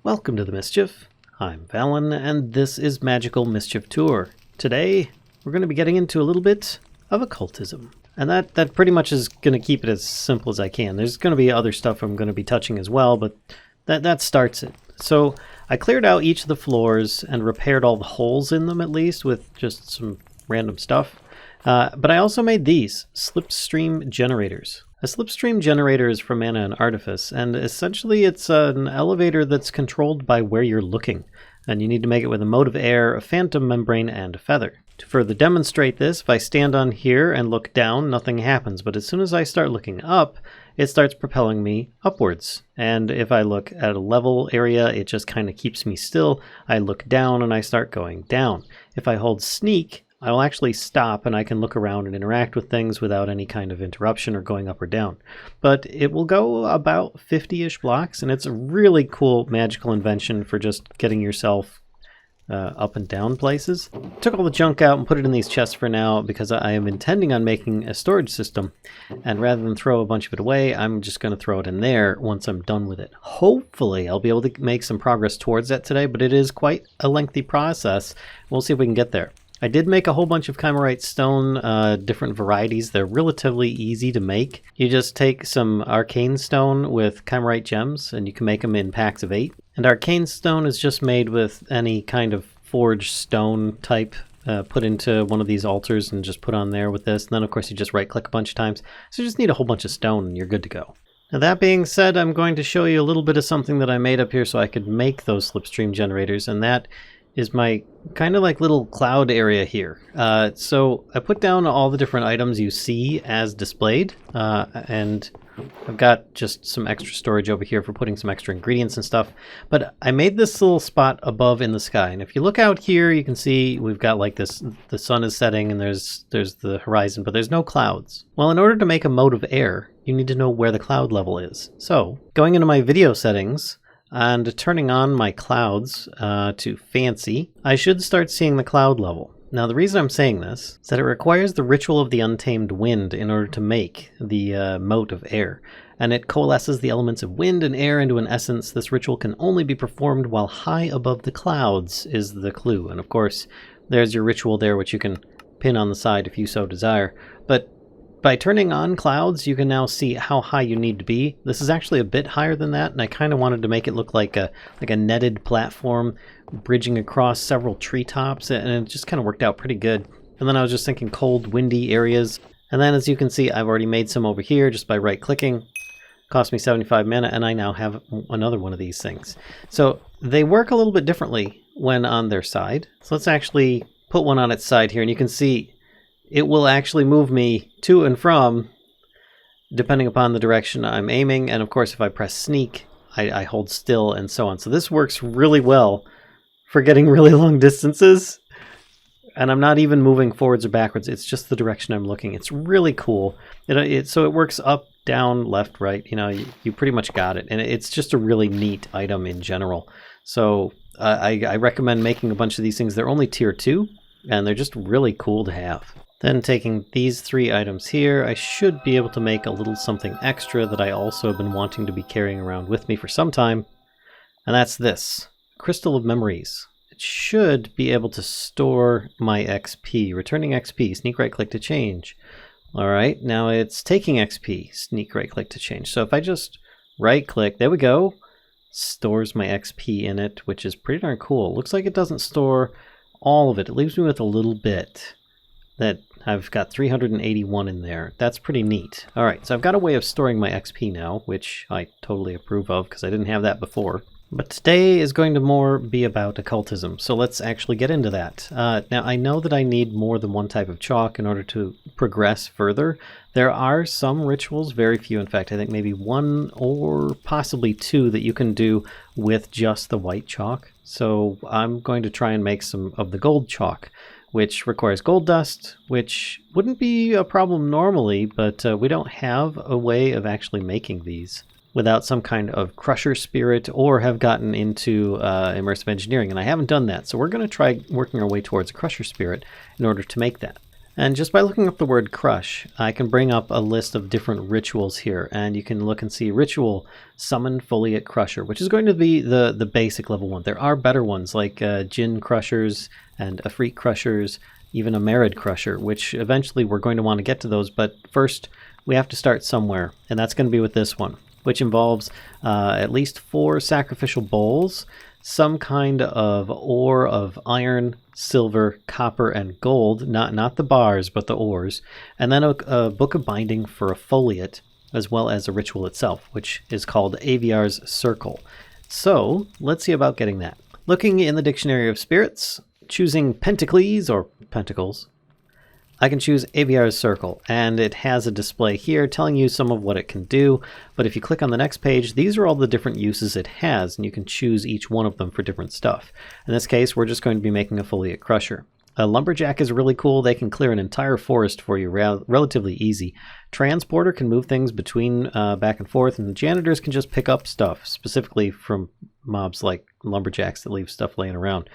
Welcome to the Mischief. I'm Valen, and this is Magical Mischief Tour. Today, we're going to be getting into a little bit of occultism. And that pretty much is going to keep it as simple as I can. There's going to be other stuff I'm going to be touching as well, but that starts it. So I cleared out each of the floors and repaired all the holes in them, at least, with just some random stuff. But I also made these, Slipstream Generators. A Slipstream Generator is from Mana and Artifice, and essentially it's an elevator that's controlled by where you're looking. And you need to make it with a Mote of Air, a Phantom Membrane, and a Feather. To further demonstrate this, if I stand on here and look down, nothing happens. But as soon as I start looking up, it starts propelling me upwards. And if I look at a level area, it just kind of keeps me still. I look down and I start going down. If I hold Sneak, I will actually stop and I can look around and interact with things without any kind of interruption or going up or down. But it will go about 50-ish blocks, and it's a really cool magical invention for just getting yourself up and down places. Took all the junk out and put it in these chests for now because I am intending on making a storage system, and rather than throw a bunch of it away, I'm just going to throw it in there once I'm done with it. Hopefully I'll be able to make some progress towards that today, but it is quite a lengthy process. We'll see if we can get there. I did make a whole bunch of Chimerite stone, different varieties. They're relatively easy to make. You just take some arcane stone with Chimerite gems, and you can make them in packs of 8. And arcane stone is just made with any kind of forged stone type put into one of these altars and just put on there with this. And then, of course, you just right-click a bunch of times. So you just need a whole bunch of stone, and you're good to go. Now, that being said, I'm going to show you a little bit of something that I made up here so I could make those Slipstream Generators, and that is my kind of like little cloud area here. So I put down all the different items you see as displayed, and I've got just some extra storage over here for putting some extra ingredients and stuff. But I made this little spot above in the sky, and if you look out here, you can see we've got like this, the sun is setting and there's the horizon, but there's no clouds. Well, in order to make a Mote of Air, you need to know where the cloud level is. So going into my video settings, and turning on my clouds to fancy, I should start seeing the cloud level. Now, the reason I'm saying this is that it requires the Ritual of the Untamed Wind in order to make the Mote of Air, and it coalesces the elements of wind and air into an essence. This ritual can only be performed while high above the clouds is the clue. And of course, there's your ritual there, which you can pin on the side if you so desire. But by turning on clouds, you can now see how high you need to be. This is actually a bit higher than that, and I kind of wanted to make it look like a netted platform bridging across several treetops, and it just kind of worked out pretty good. And then I was just thinking cold, windy areas. And then as you can see, I've already made some over here just by right-clicking. Cost me 75 mana, and I now have another one of these things. So they work a little bit differently when on their side. So let's actually put one on its side here, and you can see it will actually move me to and from depending upon the direction I'm aiming. And of course, if I press Sneak, I hold still and so on. So this works really well for getting really long distances. And I'm not even moving forwards or backwards. It's just the direction I'm looking. It's really cool. So it works up, down, left, right. You know, you pretty much got it. And it's just a really neat item in general. So I recommend making a bunch of these things. They're only tier 2, and they're just really cool to have. Then taking these 3 items here, I should be able to make a little something extra that I also have been wanting to be carrying around with me for some time. And that's this, Crystal of Memories. It should be able to store my XP, returning XP, sneak right click to change. Alright, now it's taking XP, sneak right click to change. So if I just right click, there we go, stores my XP in it, which is pretty darn cool. Looks like it doesn't store all of it. It leaves me with a little bit. That I've got 381 in there. That's pretty neat. Alright, so I've got a way of storing my XP now, which I totally approve of because I didn't have that before. But today is going to more be about occultism, so let's actually get into that. Now, I know that I need more than one type of chalk in order to progress further. There are some rituals, very few in fact, I think maybe 1 or possibly 2 that you can do with just the white chalk. So I'm going to try and make some of the gold chalk, which requires gold dust, which wouldn't be a problem normally, but we don't have a way of actually making these without some kind of crusher spirit or have gotten into immersive engineering, and I haven't done that. So we're going to try working our way towards a crusher spirit in order to make that. And just by looking up the word crush, I can bring up a list of different rituals here, and you can look and see ritual summon Foliate Crusher, which is going to be the basic level one. There are better ones like Jinn Crushers and Afreet Crushers, even a Merid Crusher, which eventually we're going to want to get to those, but first we have to start somewhere, and that's going to be with this one, which involves at least 4 sacrificial bowls, some kind of ore of iron, silver, copper, and gold, not the bars, but the ores, and then a book of binding for a foliate, as well as a ritual itself, which is called Aviar's Circle. So, let's see about getting that. Looking in the Dictionary of Spirits, choosing Pentacles, or Pentacles, I can choose Aviar's Circle, and it has a display here telling you some of what it can do, but if you click on the next page, these are all the different uses it has, and you can choose each one of them for different stuff. In this case, we're just going to be making a Foliate Crusher. A Lumberjack is really cool. They can clear an entire forest for you relatively easy. Transporter can move things between back and forth, and Janitors can just pick up stuff, specifically from mobs like Lumberjacks that leave stuff laying around.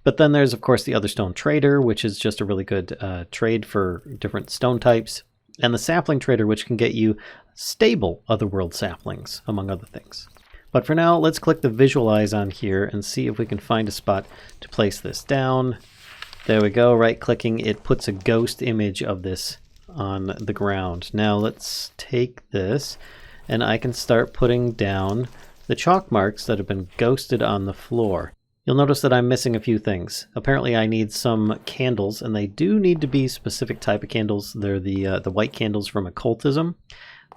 But then there's, of course, the Otherstone Trader, which is just a really good trade for different stone types. And the Sapling Trader, which can get you stable Otherworld saplings, among other things. But for now, let's click the Visualize on here and see if we can find a spot to place this down. There we go, right-clicking, it puts a ghost image of this on the ground. Now let's take this, and I can start putting down the chalk marks that have been ghosted on the floor. You'll notice that I'm missing a few things. Apparently I need some candles, and they do need to be specific type of candles. They're the white candles from Occultism,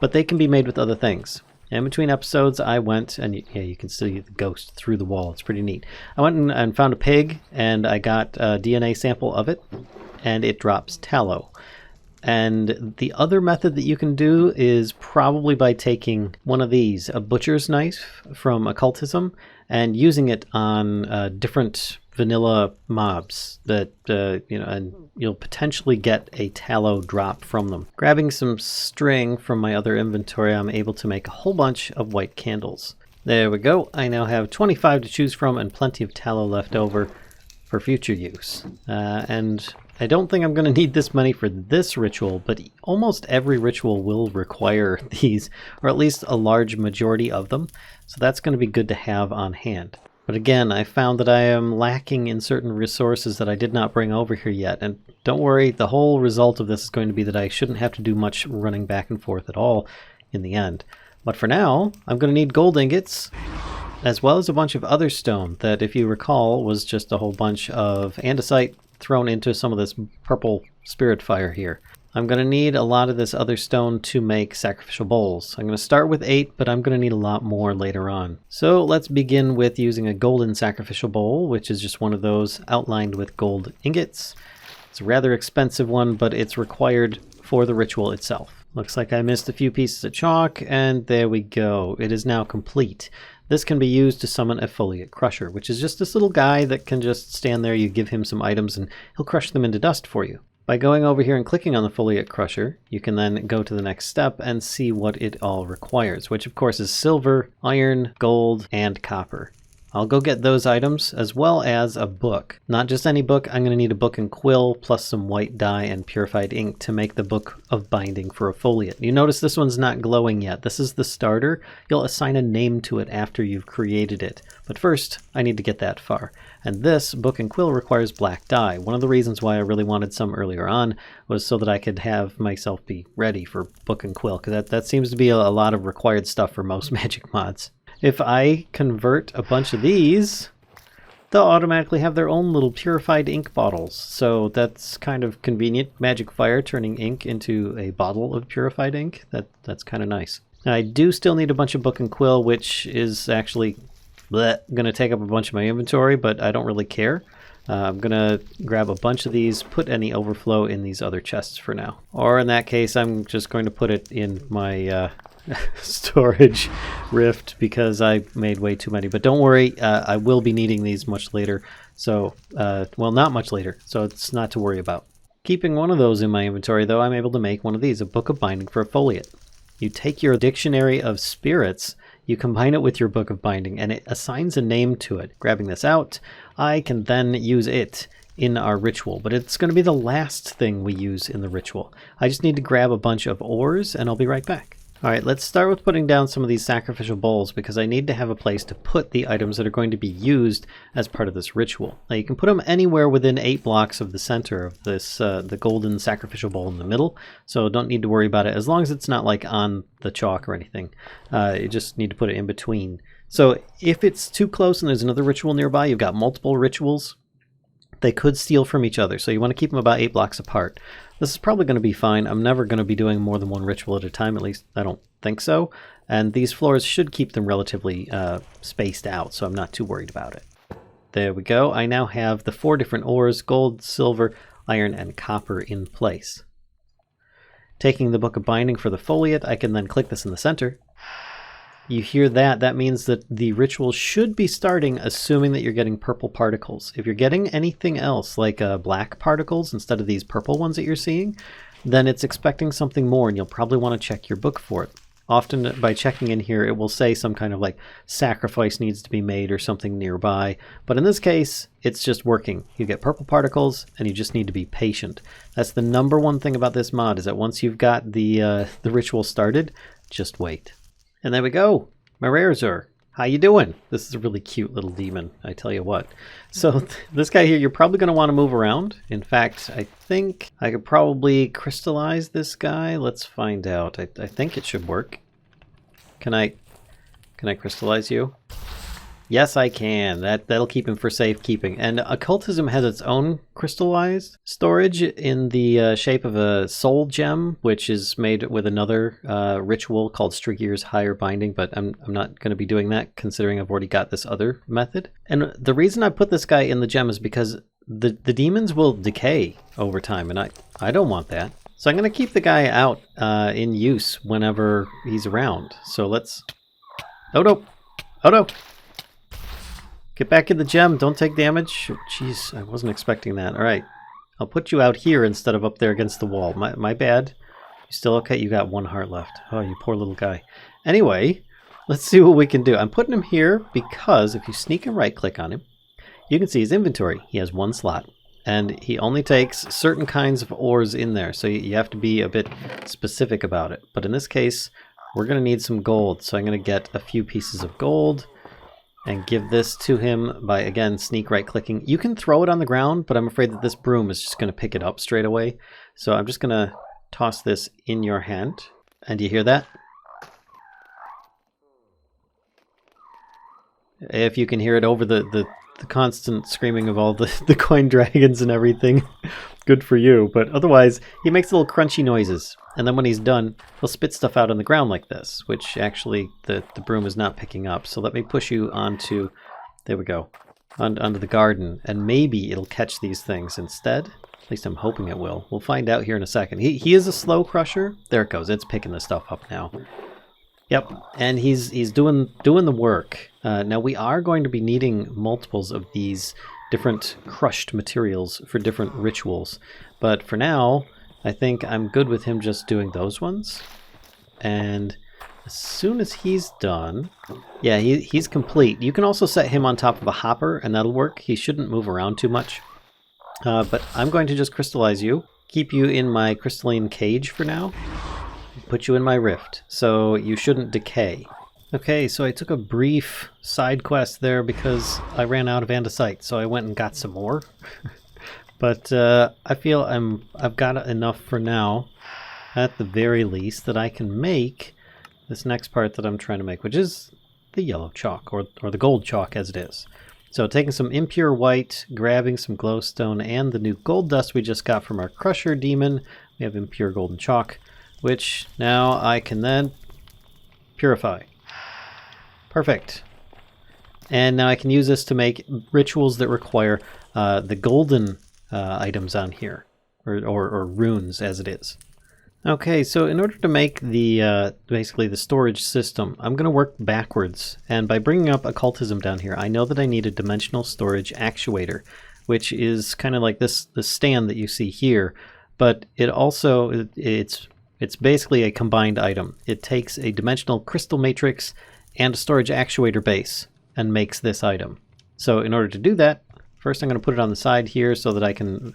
but they can be made with other things. And between episodes I went, and yeah, you can see the ghost through the wall. It's pretty neat. I went and found a pig, and I got a DNA sample of it, and it drops tallow. And the other method that you can do is probably by taking one of these, a butcher's knife from Occultism, and using it on different vanilla mobs that, and you'll potentially get a tallow drop from them. Grabbing some string from my other inventory, I'm able to make a whole bunch of white candles. There we go. I now have 25 to choose from and plenty of tallow left over for future use. And I don't think I'm going to need this many for this ritual, but almost every ritual will require these, or at least a large majority of them, so that's going to be good to have on hand. But again, I found that I am lacking in certain resources that I did not bring over here yet, and don't worry, the whole result of this is going to be that I shouldn't have to do much running back and forth at all in the end. But for now, I'm going to need gold ingots, as well as a bunch of other stone that, if you recall, was just a whole bunch of andesite thrown into some of this purple spirit fire here. I'm going to need a lot of this other stone to make sacrificial bowls. I'm going to start with 8, but I'm going to need a lot more later on. So let's begin with using a golden sacrificial bowl, which is just one of those outlined with gold ingots. It's a rather expensive one, but it's required for the ritual itself. Looks like I missed a few pieces of chalk, and there we go. It is now complete. This can be used to summon a Foliate Crusher, which is just this little guy that can just stand there. You give him some items and he'll crush them into dust for you. By going over here and clicking on the Foliate Crusher, you can then go to the next step and see what it all requires, which of course is silver, iron, gold, and copper. I'll go get those items, as well as a book. Not just any book, I'm going to need a book and quill, plus some white dye and purified ink to make the book of binding for a foliate. You notice this one's not glowing yet. This is the starter. You'll assign a name to it after you've created it. But first, I need to get that far. And this book and quill requires black dye. One of the reasons why I really wanted some earlier on was so that I could have myself be ready for book and quill, because that seems to be a lot of required stuff for most magic mods. If I convert a bunch of these, they'll automatically have their own little purified ink bottles. So that's kind of convenient. Magic fire turning ink into a bottle of purified ink. That's kind of nice. Now, I do still need a bunch of book and quill, which is actually going to take up a bunch of my inventory, but I don't really care. I'm going to grab a bunch of these, put any overflow in these other chests for now. Or in that case, I'm just going to put it in my storage rift because I made way too many. But don't worry, I will be needing these much later. So, well, not much later, so it's not to worry about. Keeping one of those in my inventory, though, I'm able to make one of these, a book of binding for a foliate. You take your dictionary of spirits, you combine it with your book of binding, and it assigns a name to it. Grabbing this out, I can then use it in our ritual, but it's going to be the last thing we use in the ritual. I just need to grab a bunch of ores and I'll be right back. Alright, let's start with putting down some of these sacrificial bowls because I need to have a place to put the items that are going to be used as part of this ritual. Now you can put them anywhere within 8 blocks of the center of this, the golden sacrificial bowl in the middle, so don't need to worry about it as long as it's not like on the chalk or anything. You just need to put it in between. So if it's too close and there's another ritual nearby, you've got multiple rituals, they could steal from each other, so you want to keep them about 8 blocks apart. This is probably going to be fine. I'm never going to be doing more than one ritual at a time, at least I don't think so. And these floors should keep them relatively spaced out, so I'm not too worried about it. There we go. I now have the 4 different ores, gold, silver, iron, and copper in place. Taking the Book of Binding for the foliate, I can then click this in the center. You hear that, that means that the ritual should be starting assuming that you're getting purple particles. If you're getting anything else, like black particles instead of these purple ones that you're seeing, then it's expecting something more and you'll probably want to check your book for it. Often by checking in here, it will say some kind of like sacrifice needs to be made or something nearby. But in this case, it's just working. You get purple particles and you just need to be patient. That's the #1 thing about this mod, is that once you've got the ritual started, just wait. And there we go, AranaiRa. How you doing? This is a really cute little demon, I tell you what. So this guy here, you're probably going to want to move around. In fact, I think I could probably crystallize this guy. Let's find out. I think it should work. Can I crystallize you? Yes, I can. That'll keep him for safekeeping. And Occultism has its own crystallized storage in the shape of a soul gem, which is made with another ritual called Strigier's Higher Binding, but I'm not going to be doing that considering I've already got this other method. And the reason I put this guy in the gem is because the demons will decay over time, and I don't want that. So I'm going to keep the guy out in use whenever he's around. So let's... Oh no! Oh no! Get back in the gem, don't take damage. Jeez, I wasn't expecting that. Alright, I'll put you out here instead of up there against the wall. My bad. You still okay? You got 1 heart left. Oh, you poor little guy. Anyway, let's see what we can do. I'm putting him here because if you sneak and right click on him, you can see his inventory. He has 1 slot. And he only takes certain kinds of ores in there, so you have to be a bit specific about it. But in this case, we're going to need some gold. So I'm going to get a few pieces of gold and give this to him by, again, sneak right-clicking. You can throw it on the ground, but I'm afraid that this broom is just going to pick it up straight away. So I'm just going to toss this in your hand. And you hear that? If you can hear it over the constant screaming of all the coin dragons and everything, good for you. But otherwise, he makes little crunchy noises. And then when he's done, he'll spit stuff out on the ground like this, which actually the broom is not picking up. So let me push you onto, there we go, onto the garden. And maybe it'll catch these things instead. At least I'm hoping it will. We'll find out here in a second. He is a slow crusher. There it goes. It's picking the stuff up now. Yep, and he's doing the work. Now we are going to be needing multiples of these different crushed materials for different rituals. But for now, I think I'm good with him just doing those ones. And as soon as he's done, yeah, he's complete. You can also set him on top of a hopper, and that'll work. He shouldn't move around too much. But I'm going to just crystallize you, keep you in my crystalline cage for now, put you in my rift, so you shouldn't decay. Okay, so I took a brief side quest there because I ran out of andesite, so I went and got some more. But I feel I've got enough for now, at the very least, that I can make this next part that I'm trying to make, which is the yellow chalk, or the gold chalk as it is. So taking some impure white, grabbing some glowstone, and the new gold dust we just got from our crusher demon, we have impure golden chalk, which now I can then purify. Perfect. And now I can use this to make rituals that require the golden items on here, or runes as it is. Okay, so in order to make the basically the storage system, I'm going to work backwards. And by bringing up occultism down here, I know that I need a dimensional storage actuator, which is kind of like this stand that you see here. But it also it's basically a combined item. It takes a dimensional crystal matrix and a storage actuator base and makes this item. So in order to do that, First I'm going to put it on the side here so that I can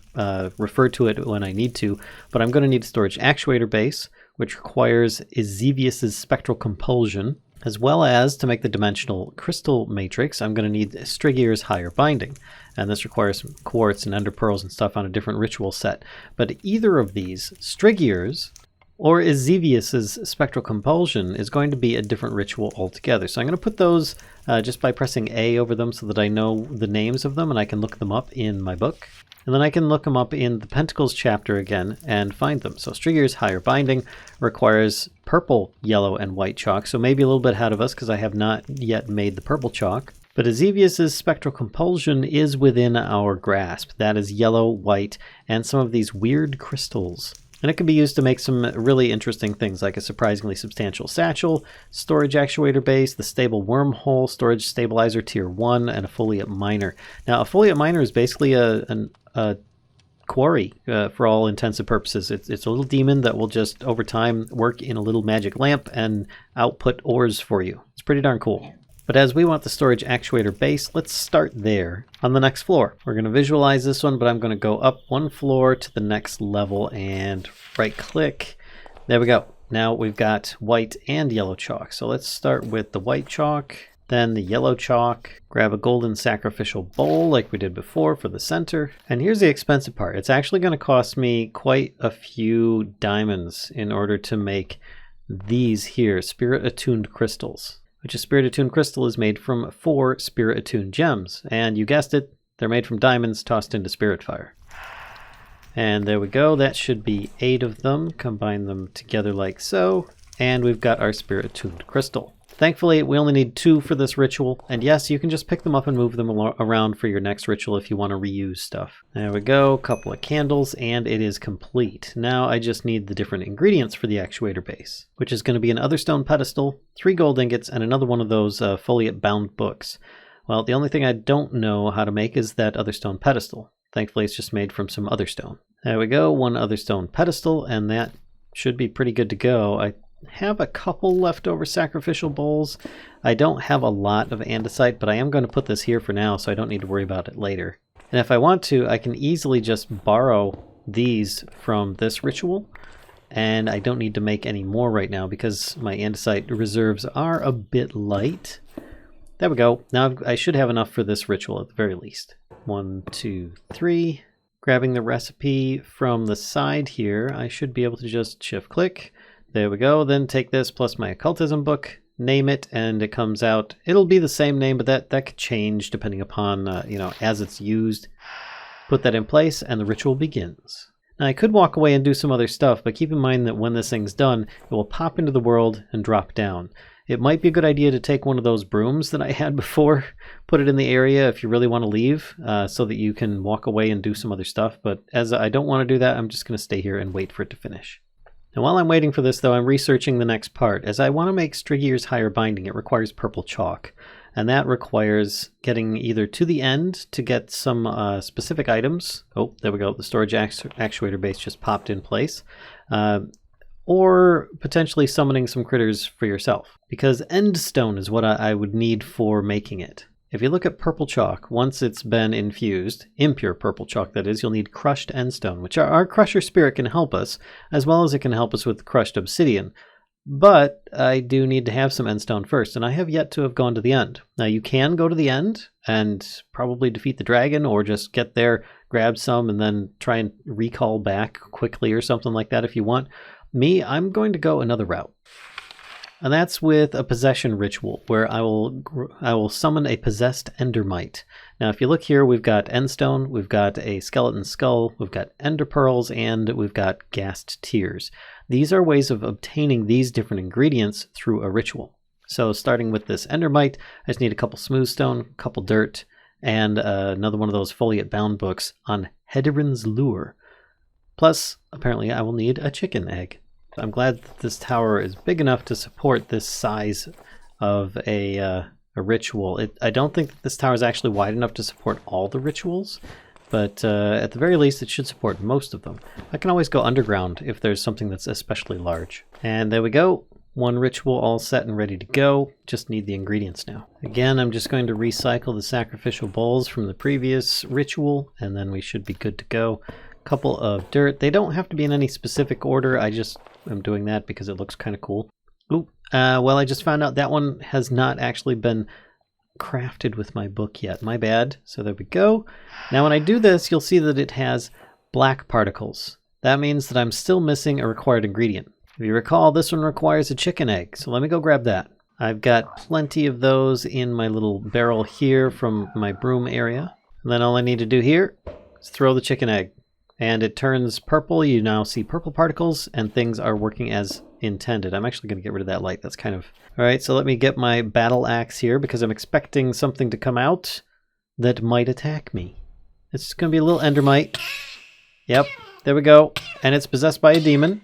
refer to it when I need to, but I'm going to need a storage actuator base, which requires Ezevius's Spectral Compulsion, as well as, to make the dimensional crystal matrix, I'm going to need Strigier's Higher Binding, and this requires some quartz and ender pearls and stuff on a different ritual set. But either of these, Strigier's or Ezevius's Spectral Compulsion, is going to be a different ritual altogether. So I'm going to put those just by pressing A over them so that I know the names of them and I can look them up in my book. And then I can look them up in the Pentacles chapter again and find them. So Strigier's Higher Binding requires purple, yellow, and white chalk, so maybe a little bit ahead of us because I have not yet made the purple chalk. But Ezevius's Spectral Compulsion is within our grasp. That is yellow, white, and some of these weird crystals. And it can be used to make some really interesting things, like a surprisingly substantial satchel, storage actuator base, the stable wormhole, storage stabilizer tier 1, and a foliate miner. Now, a foliate miner is basically a quarry for all intents and purposes. It's a little demon that will just, over time, work in a little magic lamp and output ores for you. It's pretty darn cool. But as we want the storage actuator base, let's start there on the next floor. We're going to visualize this one, but I'm going to go up one floor to the next level and right click. There we go. Now we've got white and yellow chalk. So let's start with the white chalk, then the yellow chalk, grab a golden sacrificial bowl like we did before for the center. And here's the expensive part. It's actually going to cost me quite a few diamonds in order to make these here spirit attuned crystals. Which a Spirit Attuned Crystal is made from 4 Spirit Attuned Gems. And you guessed it, they're made from diamonds tossed into Spirit Fire. And there we go, that should be 8 of them. Combine them together like so. And we've got our Spirit Attuned Crystal. Thankfully, we only need 2 for this ritual. And yes, you can just pick them up and move them around for your next ritual if you want to reuse stuff. There we go, a couple of candles, and it is complete. Now I just need the different ingredients for the actuator base, which is going to be an Otherstone pedestal, 3 gold ingots, and another one of those foliate-bound books. Well, the only thing I don't know how to make is that Otherstone pedestal. Thankfully, it's just made from some Otherstone. There we go, 1 Otherstone pedestal, and that should be pretty good to go. I have a couple leftover sacrificial bowls. I don't have a lot of andesite, but I am going to put this here for now so I don't need to worry about it later. And if I want to, I can easily just borrow these from this ritual, and I don't need to make any more right now because my andesite reserves are a bit light. There we go. Now I should have enough for this ritual at the very least. 1, 2, 3. Grabbing the recipe from the side here, I should be able to just shift click. There we go, then take this plus my occultism book, name it, and it comes out. It'll be the same name, but that could change depending upon, as it's used. Put that in place, and the ritual begins. Now, I could walk away and do some other stuff, but keep in mind that when this thing's done, it will pop into the world and drop down. It might be a good idea to take one of those brooms that I had before, put it in the area if you really want to leave, so that you can walk away and do some other stuff. But as I don't want to do that, I'm just going to stay here and wait for it to finish. And while I'm waiting for this, though, I'm researching the next part. As I want to make Strigier's Higher Binding, it requires purple chalk. And that requires getting either to the end to get some specific items. Oh, there we go. The storage actuator base just popped in place. Or potentially summoning some critters for yourself. Because endstone is what I would need for making it. If you look at purple chalk, once it's been infused, impure purple chalk that is, you'll need crushed endstone, which our crusher spirit can help us, as well as it can help us with crushed obsidian. But I do need to have some endstone first, and I have yet to have gone to the end. Now you can go to the end and probably defeat the dragon, or just get there, grab some, and then try and recall back quickly or something like that if you want. Me, I'm going to go another route. And that's with a possession ritual, where I will summon a possessed Endermite. Now, if you look here, we've got endstone, we've got a skeleton skull, we've got ender pearls, and we've got ghast tears. These are ways of obtaining these different ingredients through a ritual. So, starting with this Endermite, I just need a couple smooth stone, a couple dirt, and another one of those foliate-bound books on Hederin's Lure. Plus, apparently, I will need a chicken egg. I'm glad that this tower is big enough to support this size of a ritual. I don't think that this tower is actually wide enough to support all the rituals, but at the very least it should support most of them. I can always go underground if there's something that's especially large. And there we go. One ritual all set and ready to go. Just need the ingredients now. Again, I'm just going to recycle the sacrificial bowls from the previous ritual, and then we should be good to go. Couple of dirt. They don't have to be in any specific order. I just am doing that because it looks kind of cool. Ooh, well, I just found out that one has not actually been crafted with my book yet. My bad. So there we go. Now when I do this, you'll see that it has black particles. That means that I'm still missing a required ingredient. If you recall, this one requires a chicken egg, so let me go grab that. I've got plenty of those in my little barrel here from my broom area. And then all I need to do here is throw the chicken egg. And it turns purple. You now see purple particles, and things are working as intended. I'm actually going to get rid of that light. That's kind of... Alright, so let me get my battle axe here, because I'm expecting something to come out that might attack me. It's going to be a little Endermite. Yep, there we go. And it's possessed by a demon.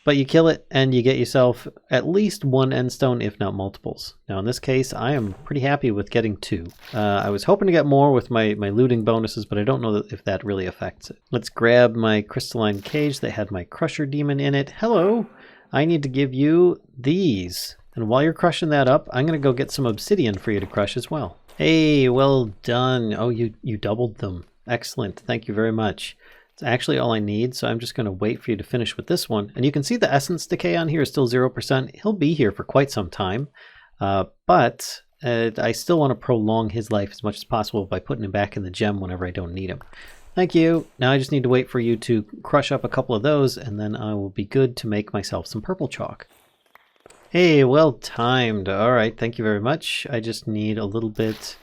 But you kill it, and you get yourself at least one end stone, if not multiples. Now, in this case, I am pretty happy with getting 2. I was hoping to get more with my looting bonuses, but I don't know if that really affects it. Let's grab my crystalline cage that had my crusher demon in it. Hello! I need to give you these. And while you're crushing that up, I'm going to go get some obsidian for you to crush as well. Hey, well done. Oh, you doubled them. Excellent. Thank you very much. Actually all I need, so I'm just going to wait for you to finish with this one. And you can see the essence decay on here is still 0%. He'll be here for quite some time, but I still want to prolong his life as much as possible by putting him back in the gem whenever I don't need him. Thank you. Now I just need to wait for you to crush up a couple of those, and then I will be good to make myself some purple chalk. Hey, well timed. All right, thank you very much. I just need a little bit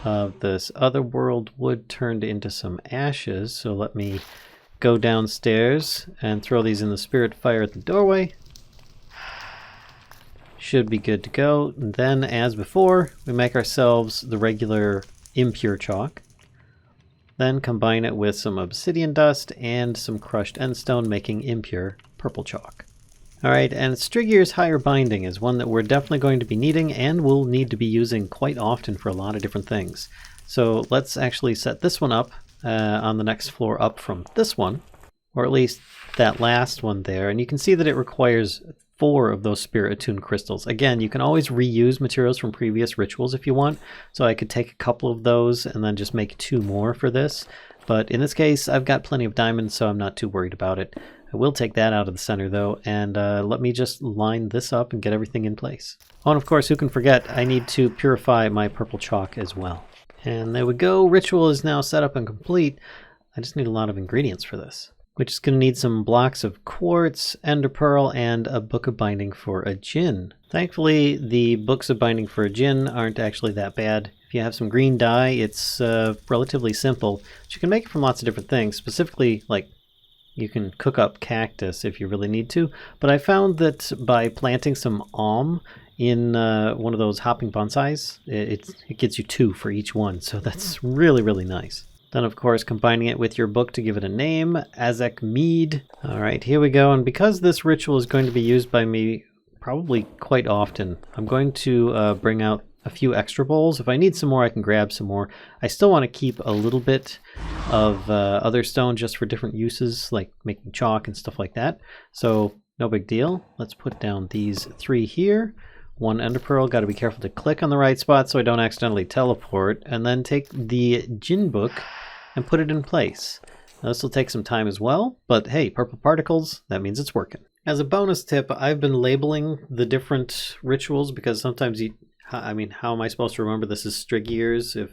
of this otherworld wood turned into some ashes, so let me go downstairs and throw these in the spirit fire at the doorway. Should be good to go. And then, as before, we make ourselves the regular impure chalk. Then combine it with some obsidian dust and some crushed endstone, making impure purple chalk. Alright, and Strigier's Higher Binding is one that we're definitely going to be needing and will need to be using quite often for a lot of different things. So let's actually set this one up on the next floor up from this one, or at least that last one there. And you can see that it requires 4 of those Spirit Attuned crystals. Again, you can always reuse materials from previous rituals if you want, so I could take a couple of those and then just make 2 more for this. But in this case, I've got plenty of diamonds, so I'm not too worried about it. I will take that out of the center though, and let me just line this up and get everything in place. Oh, and of course, who can forget, I need to purify my purple chalk as well. And there we go, ritual is now set up and complete. I just need a lot of ingredients for this. We're just going to need some blocks of quartz, ender pearl, and a book of binding for a djinn. Thankfully, the books of binding for a djinn aren't actually that bad. If you have some green dye, it's relatively simple. But you can make it from lots of different things, specifically like you can cook up cactus if you really need to, but I found that by planting some alm in one of those hopping bonsais, it gets you 2 for each one, so that's really, really nice. Then, of course, combining it with your book to give it a name, Azek Mead. All right, here we go, and because this ritual is going to be used by me probably quite often, I'm going to bring out a few extra bowls. If I need some more, I can grab some more. I still want to keep a little bit of other stone just for different uses, like making chalk and stuff like that. So no big deal. Let's put down these 3 here. 1 ender pearl. Got to be careful to click on the right spot so I don't accidentally teleport. And then take the djinn book and put it in place. Now, this will take some time as well, but hey, purple particles, that means it's working. As a bonus tip, I've been labeling the different rituals because sometimes how am I supposed to remember this is Strigier's if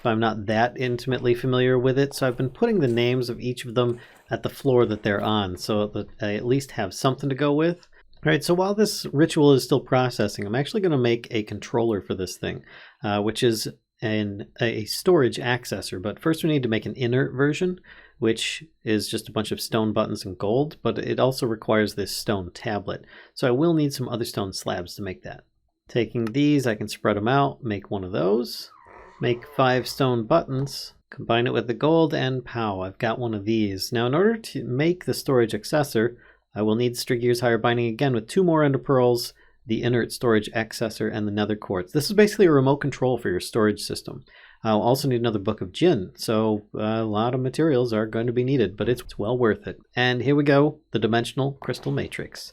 I'm not that intimately familiar with it? So I've been putting the names of each of them at the floor that they're on so that I at least have something to go with. All right, so while this ritual is still processing, I'm actually going to make a controller for this thing, which is a storage accessor. But first we need to make an inert version, which is just a bunch of stone buttons and gold, but it also requires this stone tablet. So I will need some other stone slabs to make that. Taking these, I can spread them out, make one of those, make 5 stone buttons, combine it with the gold, and pow, I've got one of these. Now in order to make the storage accessor, I will need Strigier's Higher Binding again with 2 more ender pearls, the inert storage accessor, and the nether quartz. This is basically a remote control for your storage system. I'll also need another book of djinn, so a lot of materials are going to be needed, but it's well worth it. And here we go, the dimensional crystal matrix.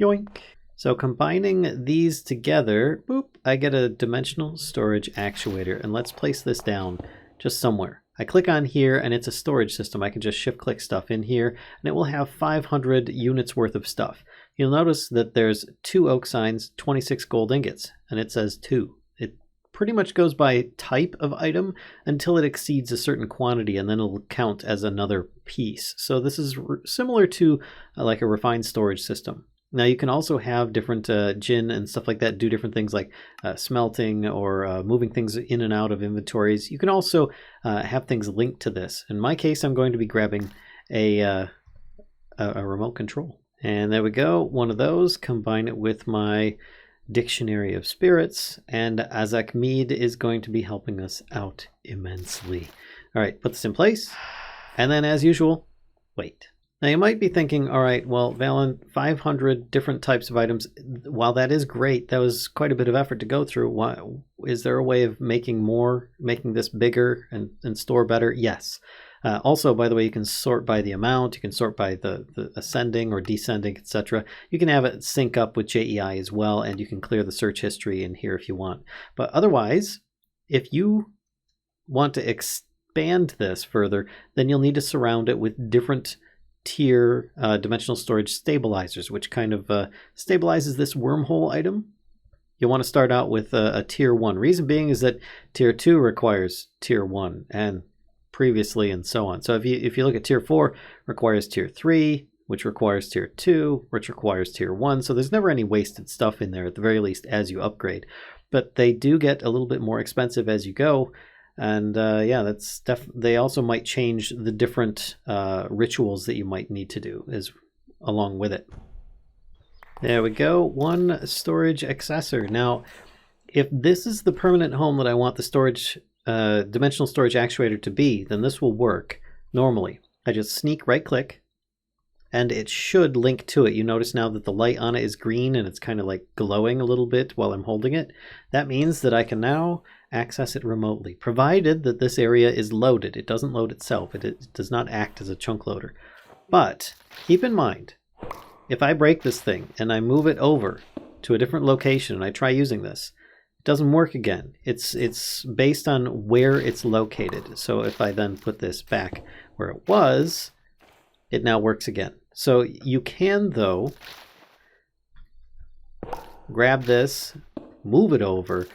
Yoink. So combining these together, boop, I get a dimensional storage actuator. And let's place this down just somewhere. I click on here and it's a storage system. I can just shift click stuff in here and it will have 500 units worth of stuff. You'll notice that there's 2 oak signs, 26 gold ingots, and it says 2. It pretty much goes by type of item until it exceeds a certain quantity, and then it'll count as another piece. So this is similar to like a refined storage system. Now you can also have different gin and stuff like that do different things like smelting or moving things in and out of inventories. You can also have things linked to this. In my case, I'm going to be grabbing a remote control. And there we go, one of those, combine it with my Dictionary of Spirits, and Azak Mead is going to be helping us out immensely. All right, put this in place, and then as usual, wait. Now you might be thinking, all right, well, Valen, 500 different types of items, while that is great, that was quite a bit of effort to go through. Why, is there a way of making this bigger and store better? Yes. Also, by the way, you can sort by the amount, you can sort by the ascending or descending, etc. You can have it sync up with JEI as well, and you can clear the search history in here if you want. But otherwise, if you want to expand this further, then you'll need to surround it with different tier dimensional storage stabilizers, which kind of stabilizes this wormhole item. You'll want to start out with a tier 1. Reason being is that tier 2 requires tier 1, and previously and so on. So if you look at tier 4, requires tier 3, which requires tier 2, which requires tier 1. So there's never any wasted stuff in there, at the very least, as you upgrade. But they do get a little bit more expensive as you go. And yeah, they also might change the different rituals that you might need to do along with it. There we go, 1 storage accessor. Now, if this is the permanent home that I want the storage dimensional storage actuator to be, then this will work normally. I just sneak right click and it should link to it. You notice now that the light on it is green and it's kind of like glowing a little bit while I'm holding it. That means that I can now access it remotely, provided that this area is loaded. It doesn't load itself. It does not act as a chunk loader. But keep in mind, if I break this thing and I move it over to a different location and I try using this, it doesn't work again. It's based on where it's located. So if I then put this back where it was, it now works again. So you can, though, grab this, move it over,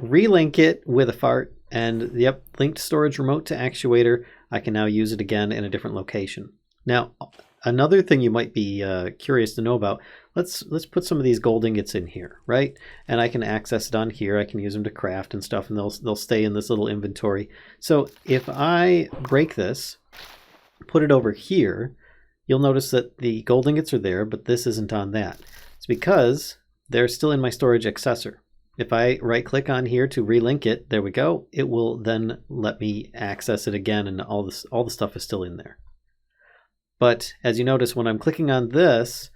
relink it with a fart, and yep, linked storage remote to actuator. I can now use it again in a different location. Now, another thing you might be curious to know about, let's put some of these gold ingots in here, right? And I can access it on here. I can use them to craft and stuff, and they'll stay in this little inventory. So if I break this, put it over here, you'll notice that the gold ingots are there, but this isn't on that. It's because they're still in my storage accessor. If I right click on here to relink it, there we go. It will then let me access it again, and all the stuff is still in there. But as you notice, when I'm clicking on this,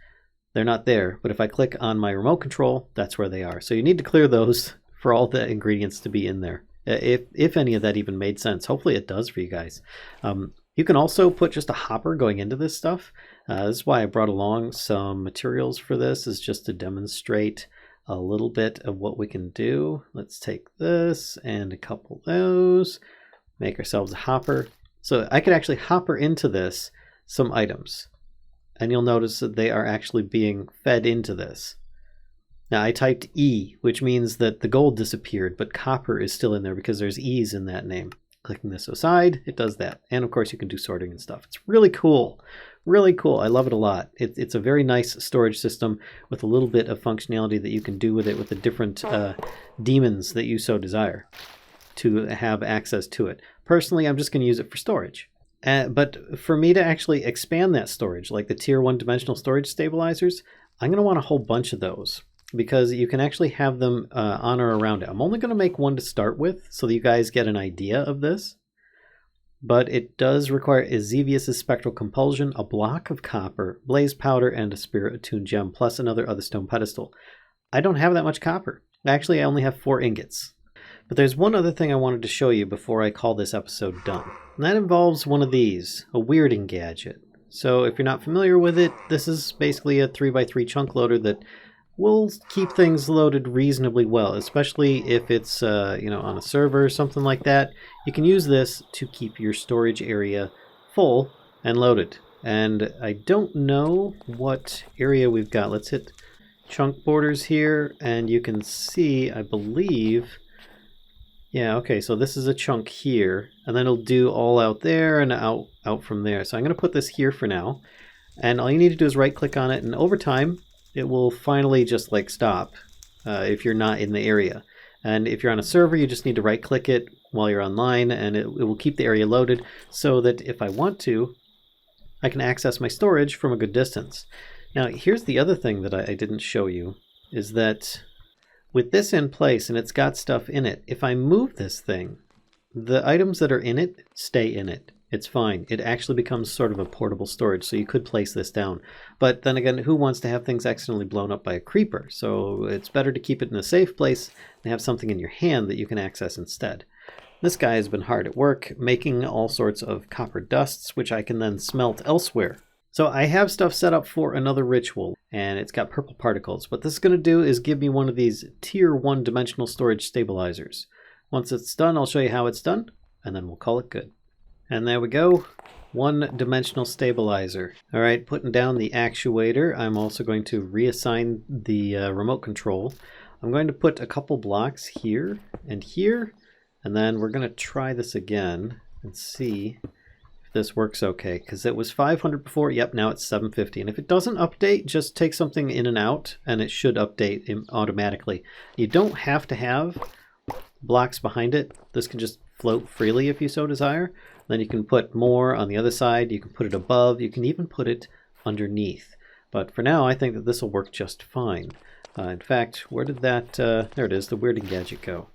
they're not there. But if I click on my remote control, that's where they are. So you need to clear those for all the ingredients to be in there. If any of that even made sense. Hopefully it does for you guys. You can also put just a hopper going into this stuff. This is why I brought along some materials for this, is just to demonstrate a little bit of what we can do. Let's take this and a couple of those, make ourselves a hopper. So I could actually hopper into this some items, and you'll notice that they are actually being fed into this. Now I typed E, which means that the gold disappeared, but copper is still in there because there's E's in that name. Clicking this aside, it does that. And of course you can do sorting and stuff. It's really cool. Really cool. I love it a lot. It's a very nice storage system with a little bit of functionality that you can do with it with the different demons that you so desire to have access to it. Personally, I'm just going to use it for storage. But for me to actually expand that storage, like the tier 1 dimensional storage stabilizers, I'm going to want a whole bunch of those, because you can actually have them on or around it. I'm only going to make one to start with so that you guys get an idea of this. But it does require Ezevius' Spectral Compulsion, a block of copper, blaze powder, and a spirit attuned gem, plus another other stone pedestal. I don't have that much copper. Actually, I only have 4 ingots. But there's one other thing I wanted to show you before I call this episode done. And that involves one of these, a Weirding Gadget. So if you're not familiar with it, this is basically a 3x3 chunk loader that will keep things loaded reasonably well, especially if it's on a server or something like that. You can use this to keep your storage area full and loaded. And I don't know what area we've got. Let's hit chunk borders here, and you can see, I believe, yeah, okay, so this is a chunk here, and then it'll do all out there and out from there. So I'm going to put this here for now, and all you need to do is right click on it, and over time it will finally just like stop if you're not in the area. And if you're on a server, you just need to right click it while you're online, and it will keep the area loaded so that if I want to, I can access my storage from a good distance. Now here's the other thing that I didn't show you, is that with this in place and it's got stuff in it, if I move this thing, the items that are in it stay in it. It's fine. It actually becomes sort of a portable storage, so you could place this down. But then again, who wants to have things accidentally blown up by a creeper? So it's better to keep it in a safe place and have something in your hand that you can access instead. This guy has been hard at work making all sorts of copper dusts, which I can then smelt elsewhere. So I have stuff set up for another ritual, and it's got purple particles. What this is going to do is give me one of these tier 1 dimensional storage stabilizers. Once it's done, I'll show you how it's done, and then we'll call it good. And there we go, 1-dimensional stabilizer. All right, putting down the actuator. I'm also going to reassign the remote control. I'm going to put a couple blocks here, and then we're going to try this again and see if this works okay, because it was 500 before. Yep, now it's 750. And if it doesn't update, just take something in and out, and it should update automatically. You don't have to have blocks behind it. This can just float freely if you so desire. Then you can put more on the other side. You can put it above. You can even put it underneath. But for now, I think that this will work just fine. In fact, where did that, there it is, the Weirding Gadget go.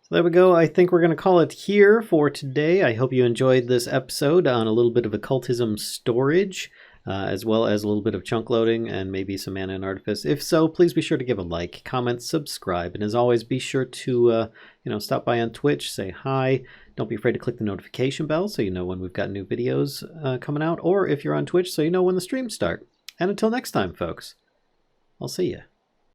So there we go. I think we're going to call it here for today. I hope you enjoyed this episode on a little bit of occultism storage, as well as a little bit of chunk loading and maybe some mana and artifice. If so, please be sure to give a like, comment, subscribe, and as always, be sure to stop by on Twitch, say hi. Don't be afraid to click the notification bell so you know when we've got new videos coming out, or if you're on Twitch so you know when the streams start. And until next time, folks, I'll see you.